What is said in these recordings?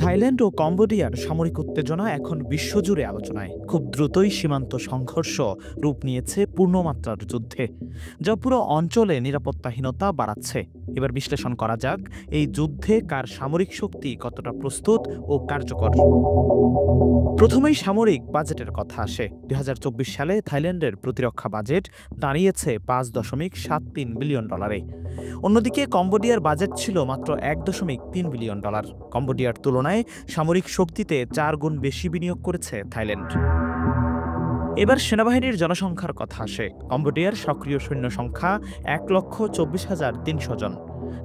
Thailand ও কম্বোডিয়ার সামরিক উত্তেজনা এখন বিশ্বজুড়ে আলোচনায়। খুব দ্রুতই সীমান্ত সংঘর্ষ রূপ নিয়েছে পূর্ণমাত্রার যুদ্ধে, যা পুরো অঞ্চলে নিরাপত্তাহীনতা বাড়াচ্ছে। এবার বিশ্লেষণ করা যাক এই যুদ্ধে কার সামরিক শক্তি কতটা প্রস্তুত ও কার্যকর। প্রথমেই সামরিক বাজেটের কথা আসে। ২০২৪ সালে থাইল্যান্ডের প্রতিরক্ষা বাজেট দাঁড়িয়েছে $৫.৭৩ বিলিয়ন। অন্যদিকে কম্বোডিয়ার বাজেট ছিল মাত্র $১.৩ বিলিয়ন। কম্বোডিয়ার তুলনায় সামরিক শক্তিতে ৪ গুণ বেশি বিনিয়োগ করেছে থাইল্যান্ড। এবার সেনাবাহিনীর জনসংখ্যার কথা আসে। কম্বোডিয়ার সক্রিয় সৈন্য সংখ্যা ১,২৪,৩০০ জন।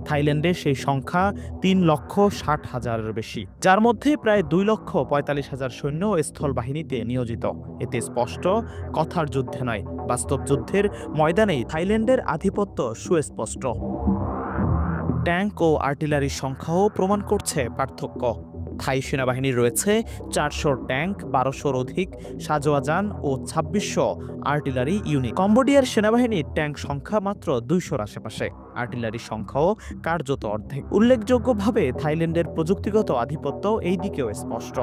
থাইল্যান্ডে সেই সংখ্যা ৩,৬০,০০০-এর বেশি, যার মধ্যে প্রায় ২,৪৫,০০০ সৈন্য স্থল বাহিনীতে নিয়োজিত। এতে স্পষ্ট, কথার যুদ্ধে নয়, বাস্তব যুদ্ধের ময়দানেই থাইল্যান্ডের আধিপত্য সুস্পষ্ট। ট্যাঙ্ক ও আর্টিলারির সংখ্যাও প্রমাণ করছে পার্থক্য। থাই সেনাবাহিনীর রয়েছে ৪০০ ট্যাঙ্ক, ১২০০-র অধিক সাঁজোয়া যান ও ২৬০০ আর্টিলারি ইউনিট। কম্বোডিয়ার সেনাবাহিনীর ট্যাঙ্ক সংখ্যা মাত্র ২০০-র আশেপাশে, আর্টিলারির সংখ্যাও কার্যত অর্ধেক। উল্লেখযোগ্যভাবে থাইল্যান্ডের প্রযুক্তিগত আধিপত্য এই দিকেও স্পষ্ট।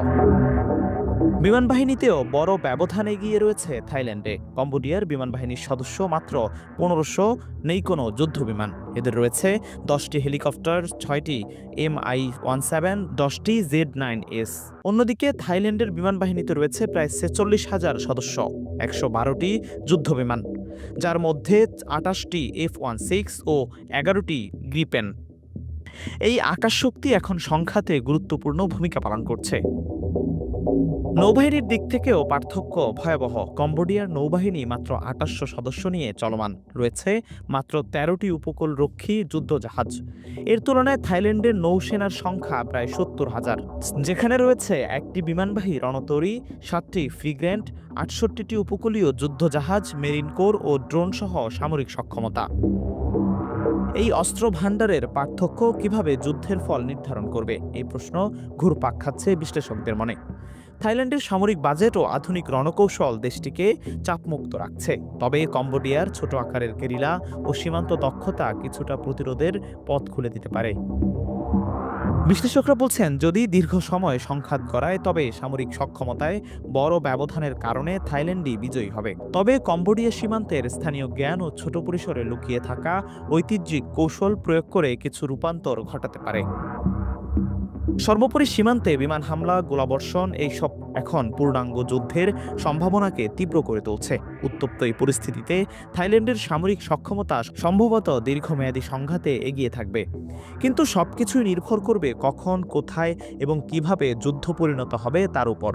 বিমান বাহিনীতেও বড় ব্যবধান এগিয়ে রয়েছে থাইল্যান্ডে। কম্বোডিয়ার বিমান বাহিনীর সদস্য মাত্র ১৫০০, নেই কোনো যুদ্ধ বিমান। এদের রয়েছে ১০টি হেলিকপ্টার, 6টি Mi-17, 10টি Z9S। অন্যদিকে থাইল্যান্ডের বিমান বাহিনীতে রয়েছে প্রায় ৪৬,০০০ সদস্য, ১১২টি যুদ্ধ বিমান, যার মধ্যে ২৮টি F-16 ও ১১টি গ্রিপেন। এই আকাশশক্তি এখন সংখ্যাতে গুরুত্বপূর্ণ ভূমিকা পালন করছে। নৌবাহিনীর দিক থেকেও পার্থক্য ভয়াবহ। কম্বোডিয়ার নৌবাহিনী মাত্র ২৮০০ সদস্য নিয়ে চলমান, রয়েছে মাত্র ১৩টি উপকূলরক্ষী যুদ্ধজাহাজ। এর তুলনায় থাইল্যান্ডের নৌসেনার সংখ্যা প্রায় ৭০,০০০, যেখানে রয়েছে ১টি বিমানবাহী রণতরী, ৭টি ফ্রিগেট, ৬৮টি উপকূলীয় যুদ্ধজাহাজ, মেরিন কোর ও ড্রোন সহ সামরিক সক্ষমতা। এই অস্ত্র ভাণ্ডারের পার্থক্য কিভাবে যুদ্ধের ফল নির্ধারণ করবে, এই প্রশ্ন ঘুরপাক খাচ্ছে বিশ্লেষকদের মনে। থাইল্যান্ডের সামরিক বাজেট ও আধুনিক রণকৌশল দেশটিকে চাপমুক্ত রাখছে, তবে কম্বোডিয়ার ছোট আকারের গেরিলা ও সীমান্ত দক্ষতা কিছুটা প্রতিরোধের পথ খুলে দিতে পারে। বিশ্লেষকরা বলছেন, যদি দীর্ঘ সময় সংঘাত গড়ায় তবে সামরিক সক্ষমতায় বড় ব্যবধানের কারণে থাইল্যান্ডই বিজয়ী হবে। তবে কম্বোডিয়া সীমান্তের স্থানীয় জ্ঞান ও ছোট পরিসরে লুকিয়ে থাকা ঐতিহ্যিক কৌশল প্রয়োগ করে কিছু রূপান্তর ঘটাতে পারে। সর্বোপরি সীমান্তে বিমান হামলা, গোলাবর্ষণ এইসব এখন পূর্ণাঙ্গ যুদ্ধের সম্ভাবনাকে তীব্র করে তুলছে। উত্তপ্ত এই পরিস্থিতিতে থাইল্যান্ডের সামরিক সক্ষমতা সম্ভবত দীর্ঘমেয়াদী সংঘাতে এগিয়ে থাকবে, কিন্তু সবকিছুই নির্ভর করবে কখন, কোথায় এবং কিভাবে যুদ্ধ পরিণত হবে তার উপর।